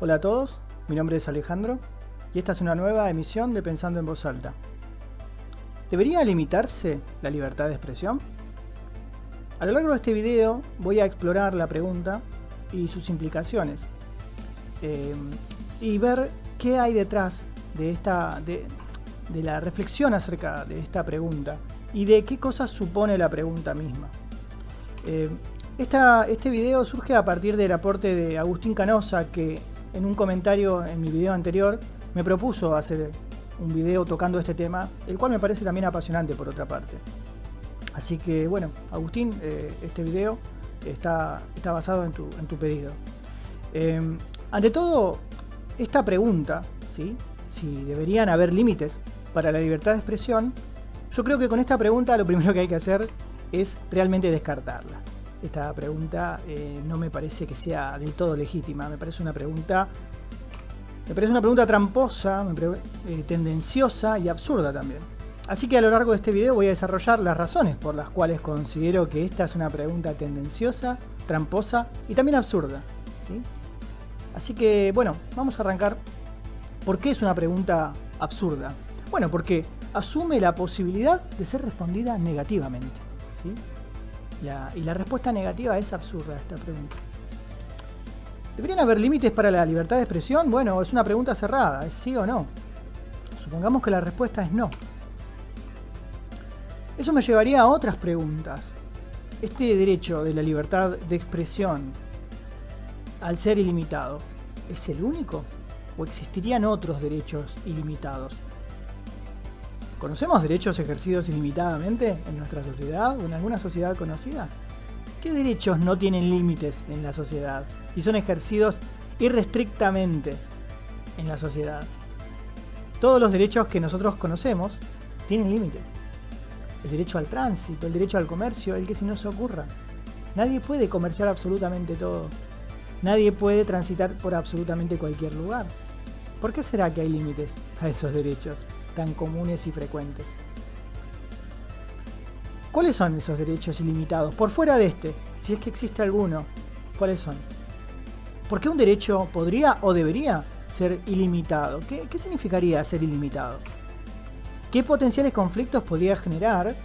Hola a todos, mi nombre es Alejandro y esta es una nueva emisión de Pensando en Voz Alta. ¿Debería limitarse la libertad de expresión? A lo largo de este video voy a explorar la pregunta y sus implicaciones y ver qué hay detrás de la reflexión acerca de esta pregunta y de qué cosas supone la pregunta misma. Este video surge a partir del aporte de Agustín Canosa, que en un comentario en mi video anterior me propuso hacer un video tocando este tema, el cual me parece también apasionante por otra parte. Así que bueno, Agustín, este video está basado en tu pedido. Ante todo, esta pregunta, ¿sí? Si deberían haber límites para la libertad de expresión, yo creo que con esta pregunta lo primero que hay que hacer es realmente descartarla. Esta pregunta no me parece que sea del todo legítima, me parece una pregunta tramposa, tendenciosa y absurda también. Así que a lo largo de este video voy a desarrollar las razones por las cuales considero que esta es una pregunta tendenciosa, tramposa y también absurda, ¿sí? Así que bueno, vamos a arrancar. ¿Por qué es una pregunta absurda? Bueno, porque asume la posibilidad de ser respondida negativamente, ¿sí? Y la respuesta negativa es absurda a esta pregunta. ¿Deberían haber límites para la libertad de expresión? Bueno, es una pregunta cerrada, ¿es sí o no? Supongamos que la respuesta es no. Eso me llevaría a otras preguntas. ¿Este derecho de la libertad de expresión, al ser ilimitado, es el único? ¿O existirían otros derechos ilimitados? ¿Conocemos derechos ejercidos ilimitadamente en nuestra sociedad o en alguna sociedad conocida? ¿Qué derechos no tienen límites en la sociedad y son ejercidos irrestrictamente en la sociedad? Todos los derechos que nosotros conocemos tienen límites. El derecho al tránsito, el derecho al comercio, el que se nos ocurra. Nadie puede comerciar absolutamente todo. Nadie puede transitar por absolutamente cualquier lugar. ¿Por qué será que hay límites a esos derechos tan comunes y frecuentes? ¿Cuáles son esos derechos ilimitados? Por fuera de este, si es que existe alguno, ¿cuáles son? ¿Por qué un derecho podría o debería ser ilimitado? ¿Qué significaría ser ilimitado? ¿Qué potenciales conflictos podría generar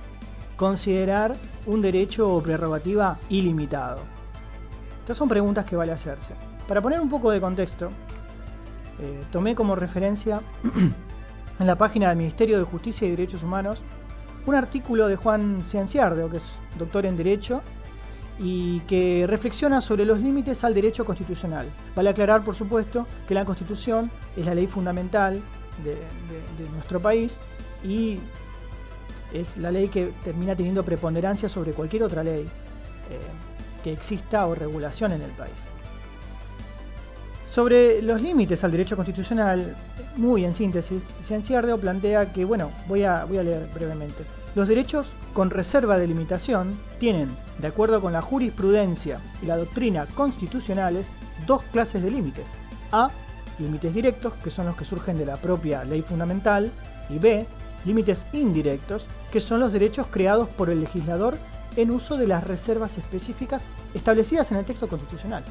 considerar un derecho o prerrogativa ilimitado? Estas son preguntas que vale hacerse. Para poner un poco de contexto, tomé como referencia en la página del Ministerio de Justicia y Derechos Humanos un artículo de Juan Cianciardo, que es doctor en Derecho y que reflexiona sobre los límites al derecho constitucional. Vale aclarar, por supuesto, que la Constitución es la ley fundamental de nuestro país y es la ley que termina teniendo preponderancia sobre cualquier otra ley que exista o regulación en el país. Sobre los límites al derecho constitucional, muy en síntesis, Cianciardo plantea que, bueno, voy a leer brevemente. Los derechos con reserva de limitación tienen, de acuerdo con la jurisprudencia y la doctrina constitucionales, dos clases de límites. A, límites directos, que son los que surgen de la propia ley fundamental, y B, límites indirectos, que son los derechos creados por el legislador en uso de las reservas específicas establecidas en el texto constitucional.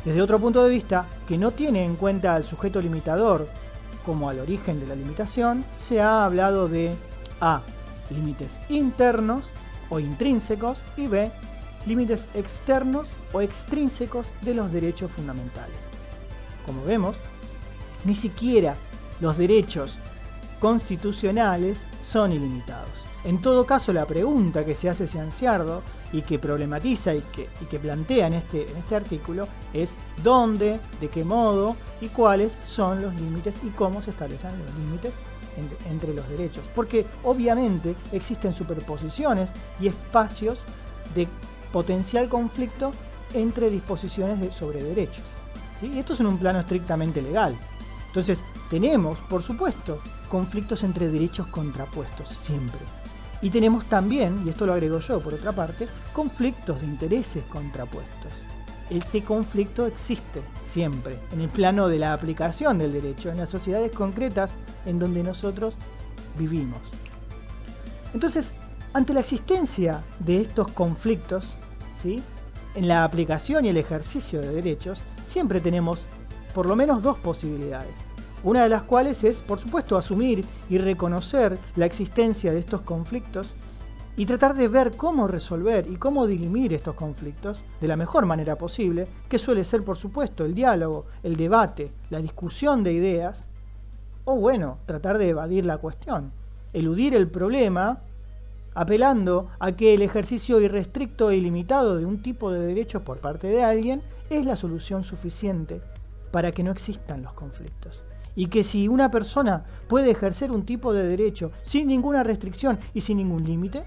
Desde otro punto de vista, que no tiene en cuenta al sujeto limitador como al origen de la limitación, se ha hablado de A, límites internos o intrínsecos, y B, límites externos o extrínsecos de los derechos fundamentales. Como vemos, ni siquiera los derechos constitucionales son ilimitados. En todo caso, la pregunta que se hace Cianciardo y que problematiza y que plantea en este artículo es dónde, de qué modo y cuáles son los límites y cómo se establecen los límites entre los derechos. Porque obviamente existen superposiciones y espacios de potencial conflicto entre disposiciones sobre derechos, ¿sí? Y esto es en un plano estrictamente legal. Entonces tenemos, por supuesto, conflictos entre derechos contrapuestos siempre. Y tenemos también, y esto lo agrego yo por otra parte, conflictos de intereses contrapuestos. Este conflicto existe siempre en el plano de la aplicación del derecho, en las sociedades concretas en donde nosotros vivimos. Entonces, ante la existencia de estos conflictos, ¿sí?, en la aplicación y el ejercicio de derechos, siempre tenemos por lo menos dos posibilidades. Una de las cuales es, por supuesto, asumir y reconocer la existencia de estos conflictos y tratar de ver cómo resolver y cómo dirimir estos conflictos de la mejor manera posible, que suele ser, por supuesto, el diálogo, el debate, la discusión de ideas, o bueno, tratar de evadir la cuestión, eludir el problema, apelando a que el ejercicio irrestricto e ilimitado de un tipo de derechos por parte de alguien es la solución suficiente para que no existan los conflictos. Y que si una persona puede ejercer un tipo de derecho sin ninguna restricción y sin ningún límite,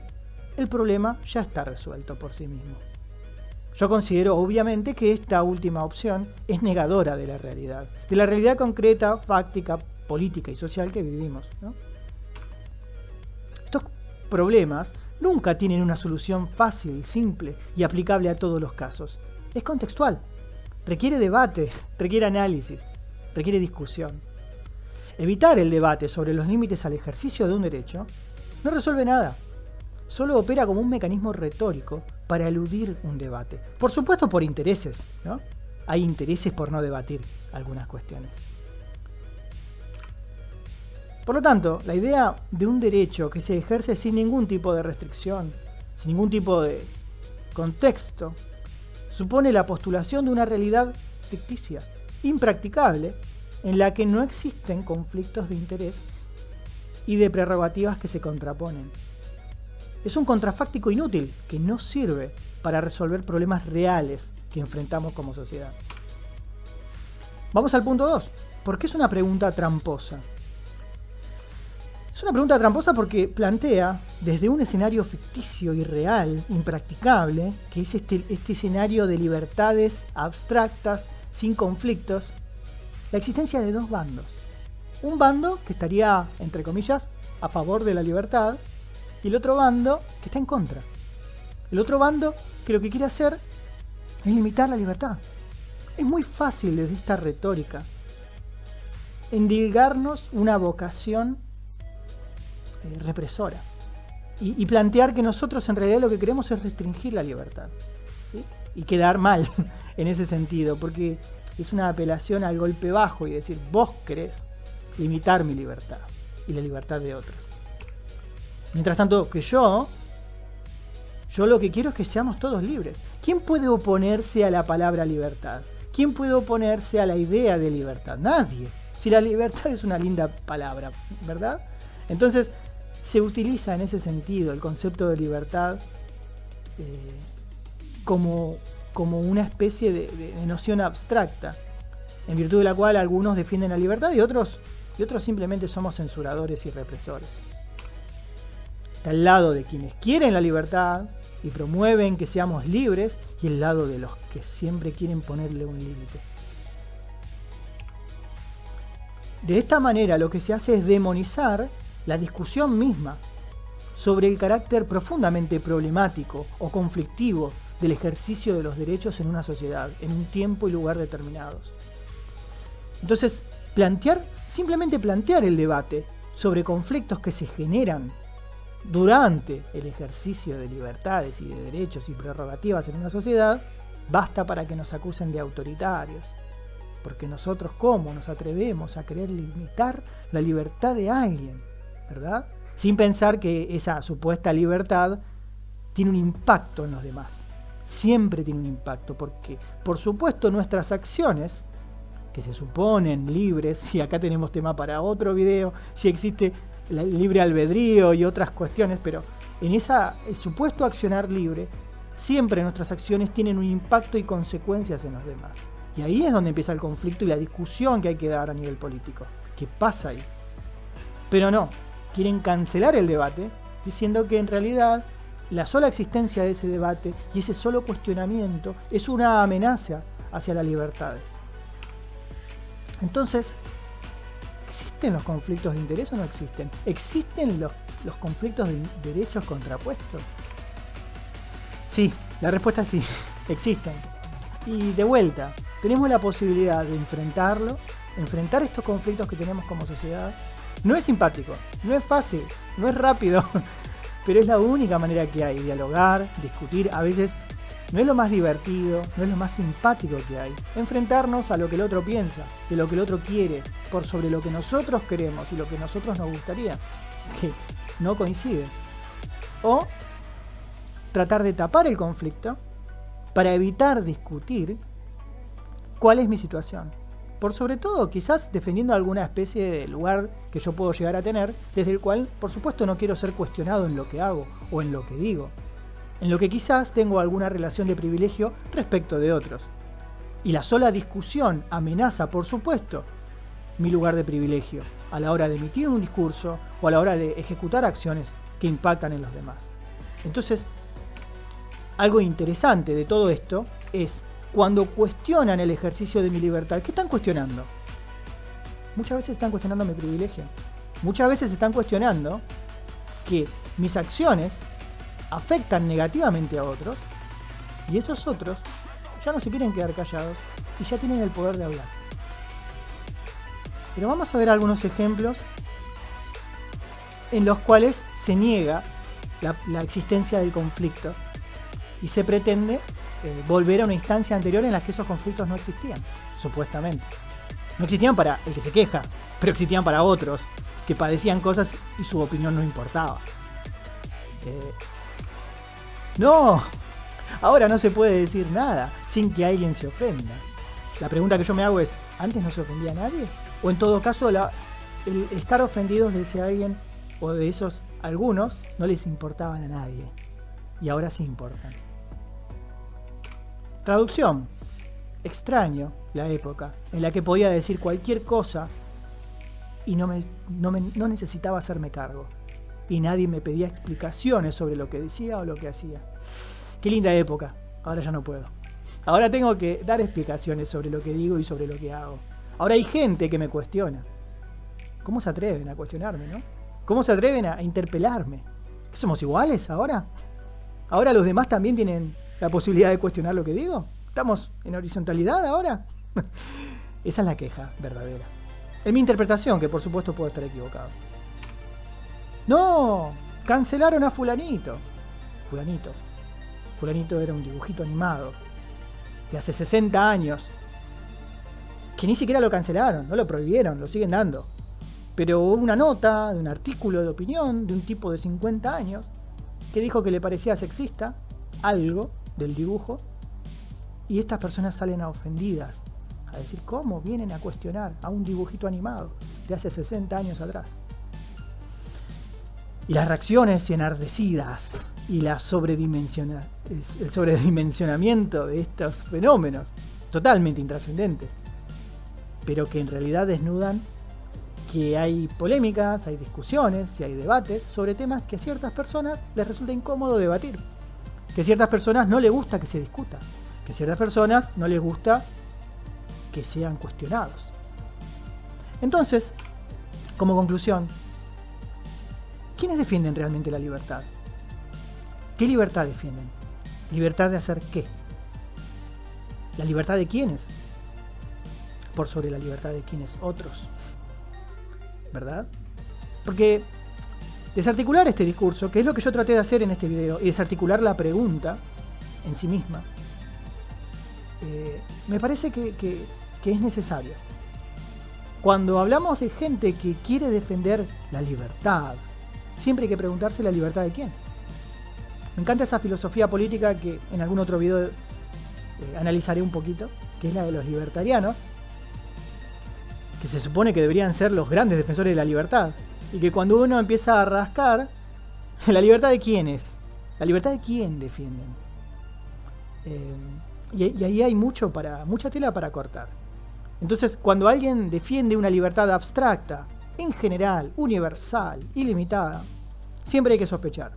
el problema ya está resuelto por sí mismo. Yo considero obviamente que esta última opción es negadora de la realidad concreta, fáctica, política y social que vivimos, ¿no? Estos problemas nunca tienen una solución fácil, simple y aplicable a todos los casos. Es contextual, requiere debate, requiere análisis, requiere discusión. Evitar el debate sobre los límites al ejercicio de un derecho no resuelve nada. Solo opera como un mecanismo retórico para eludir un debate. Por supuesto por intereses, ¿no? Hay intereses por no debatir algunas cuestiones. Por lo tanto, la idea de un derecho que se ejerce sin ningún tipo de restricción, sin ningún tipo de contexto, supone la postulación de una realidad ficticia, impracticable, en la que no existen conflictos de interés y de prerrogativas que se contraponen. Es un contrafáctico inútil que no sirve para resolver problemas reales que enfrentamos como sociedad. Vamos al punto 2. ¿Por qué es una pregunta tramposa? Es una pregunta tramposa porque plantea, desde un escenario ficticio, irreal, impracticable, que es este escenario de libertades abstractas, sin conflictos, la existencia de dos bandos. Un bando que estaría, entre comillas, a favor de la libertad, y el otro bando que está en contra. El otro bando que lo que quiere hacer es limitar la libertad. Es muy fácil desde esta retórica endilgarnos una vocación represora y plantear que nosotros en realidad lo que queremos es restringir la libertad, ¿sí? Y quedar mal en ese sentido, porque es una apelación al golpe bajo y decir, vos querés limitar mi libertad y la libertad de otros. Mientras tanto que yo lo que quiero es que seamos todos libres. ¿Quién puede oponerse a la palabra libertad? ¿Quién puede oponerse a la idea de libertad? Nadie. Si la libertad es una linda palabra, ¿verdad? Entonces se utiliza en ese sentido el concepto de libertad como una especie de noción abstracta, en virtud de la cual algunos defienden la libertad y otros simplemente somos censuradores y represores. Está al lado de quienes quieren la libertad y promueven que seamos libres y el lado de los que siempre quieren ponerle un límite. De esta manera lo que se hace es demonizar la discusión misma sobre el carácter profundamente problemático o conflictivo del ejercicio de los derechos en una sociedad, en un tiempo y lugar determinados. Entonces, simplemente plantear el debate sobre conflictos que se generan durante el ejercicio de libertades y de derechos y prerrogativas en una sociedad, basta para que nos acusen de autoritarios. Porque nosotros, ¿cómo nos atrevemos a querer limitar la libertad de alguien? ¿Verdad? Sin pensar que esa supuesta libertad tiene un impacto en los demás. Siempre tiene un impacto, porque, por supuesto, nuestras acciones, que se suponen libres, y acá tenemos tema para otro video, si existe el libre albedrío y otras cuestiones, pero en el supuesto accionar libre, siempre nuestras acciones tienen un impacto y consecuencias en los demás. Y ahí es donde empieza el conflicto y la discusión que hay que dar a nivel político. ¿Qué pasa ahí? Pero no, quieren cancelar el debate diciendo que en realidad la sola existencia de ese debate y ese solo cuestionamiento es una amenaza hacia las libertades. Entonces, ¿existen los conflictos de interés o no existen? ¿Existen los conflictos de derechos contrapuestos? Sí, la respuesta es sí, existen. Y de vuelta, tenemos la posibilidad de enfrentar estos conflictos que tenemos como sociedad. No es simpático, no es fácil, no es rápido, pero es la única manera que hay, dialogar, discutir. A veces no es lo más divertido, no es lo más simpático que hay. Enfrentarnos a lo que el otro piensa, de lo que el otro quiere, por sobre lo que nosotros queremos y lo que nosotros nos gustaría, que no coincide. O tratar de tapar el conflicto para evitar discutir cuál es mi situación. Por sobre todo, quizás defendiendo alguna especie de lugar que yo puedo llegar a tener, desde el cual, por supuesto, no quiero ser cuestionado en lo que hago o en lo que digo, en lo que quizás tengo alguna relación de privilegio respecto de otros. Y la sola discusión amenaza, por supuesto, mi lugar de privilegio a la hora de emitir un discurso o a la hora de ejecutar acciones que impactan en los demás. Entonces, algo interesante de todo esto es cuando cuestionan el ejercicio de mi libertad. ¿Qué están cuestionando? Muchas veces están cuestionando mi privilegio. Muchas veces están cuestionando que mis acciones afectan negativamente a otros y esos otros ya no se quieren quedar callados y ya tienen el poder de hablar. Pero vamos a ver algunos ejemplos en los cuales se niega la existencia del conflicto y se pretende volver a una instancia anterior en la que esos conflictos no existían, supuestamente. No existían para el que se queja, pero existían para otros que padecían cosas y su opinión no importaba. No, ahora no se puede decir nada sin que alguien se ofenda. La pregunta que yo me hago es, ¿antes no se ofendía a nadie? O en todo caso, el estar ofendidos de ese alguien o de esos algunos no les importaban a nadie. Y ahora sí importan. Traducción. Extraño la época en la que podía decir cualquier cosa y no necesitaba hacerme cargo. Y nadie me pedía explicaciones sobre lo que decía o lo que hacía. Qué linda época. Ahora ya no puedo. Ahora tengo que dar explicaciones sobre lo que digo y sobre lo que hago. Ahora hay gente que me cuestiona. ¿Cómo se atreven a cuestionarme, no? ¿Cómo se atreven a interpelarme? ¿Somos iguales ahora? ¿Ahora los demás también tienen la posibilidad de cuestionar lo que digo? ¿Estamos en horizontalidad ahora? Esa es la queja verdadera. En mi interpretación, que por supuesto puedo estar equivocado. ¡No! Cancelaron a fulanito. Fulanito era un dibujito animado de hace 60 años. Que ni siquiera lo cancelaron, no lo prohibieron, lo siguen dando. Pero hubo una nota, de un artículo de opinión de un tipo de 50 años que dijo que le parecía sexista algo del dibujo y estas personas salen ofendidas a decir cómo vienen a cuestionar a un dibujito animado de hace 60 años atrás. Y las reacciones enardecidas y el sobredimensionamiento de estos fenómenos totalmente intrascendentes, pero que en realidad desnudan que hay polémicas, hay discusiones y hay debates sobre temas que a ciertas personas les resulta incómodo debatir, que a ciertas personas no les gusta que se discuta, que a ciertas personas no les gusta que sean cuestionados. Entonces, como conclusión, ¿quiénes defienden realmente la libertad? ¿Qué libertad defienden? ¿Libertad de hacer qué? ¿La libertad de quiénes? Por sobre la libertad de quienes otros. ¿Verdad? Porque desarticular este discurso, que es lo que yo traté de hacer en este video, y desarticular la pregunta en sí misma, me parece que es necesario. Cuando hablamos de gente que quiere defender la libertad, siempre hay que preguntarse la libertad de quién. Me encanta esa filosofía política que en algún otro video analizaré un poquito, que es la de los libertarianos, que se supone que deberían ser los grandes defensores de la libertad, y que cuando uno empieza a rascar, ¿la libertad de quién es? ¿La libertad de quién defienden? Y ahí hay mucha tela para cortar. Entonces, cuando alguien defiende una libertad abstracta, en general, universal, ilimitada, siempre hay que sospechar.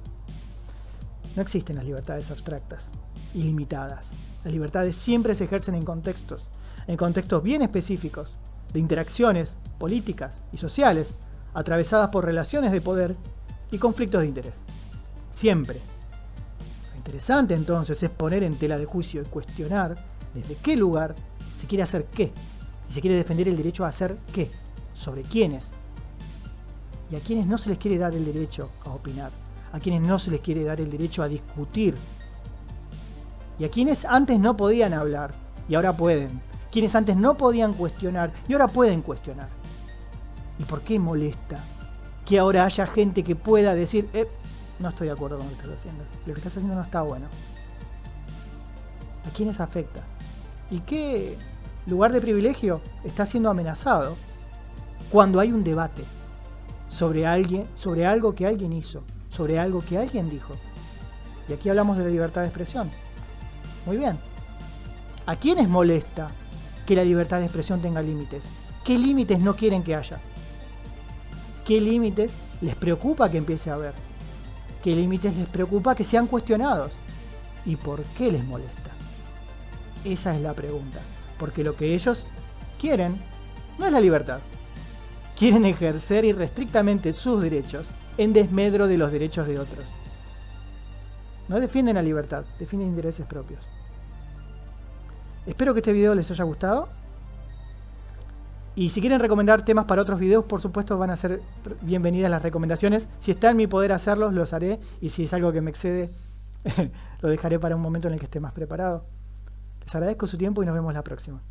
No existen las libertades abstractas, ilimitadas. Las libertades siempre se ejercen en contextos bien específicos, de interacciones políticas y sociales, atravesadas por relaciones de poder y conflictos de interés. Siempre. Lo interesante entonces es poner en tela de juicio y cuestionar desde qué lugar se quiere hacer qué, y se quiere defender el derecho a hacer qué, sobre quiénes, y a quienes no se les quiere dar el derecho a opinar, a quienes no se les quiere dar el derecho a discutir Y a quienes antes no podían hablar y ahora pueden. Quienes antes no podían cuestionar y ahora pueden cuestionar. ¿Y por qué molesta que ahora haya gente que pueda decir, no estoy de acuerdo con lo que estás haciendo? Lo que estás haciendo no está bueno. ¿A quiénes afecta? ¿Y qué lugar de privilegio está siendo amenazado cuando hay un debate sobre algo que alguien hizo, sobre algo que alguien dijo? Y aquí hablamos de la libertad de expresión. Muy bien. ¿A quiénes molesta que la libertad de expresión tenga límites? ¿Qué límites no quieren que haya? ¿Qué límites les preocupa que empiece a haber? ¿Qué límites les preocupa que sean cuestionados? ¿Y por qué les molesta? Esa es la pregunta. Porque lo que ellos quieren no es la libertad. Quieren ejercer irrestrictamente sus derechos en desmedro de los derechos de otros. No defienden la libertad, defienden intereses propios. Espero que este video les haya gustado. Y si quieren recomendar temas para otros videos, por supuesto van a ser bienvenidas las recomendaciones. Si está en mi poder hacerlos, los haré. Y si es algo que me excede, lo dejaré para un momento en el que esté más preparado. Les agradezco su tiempo y nos vemos la próxima.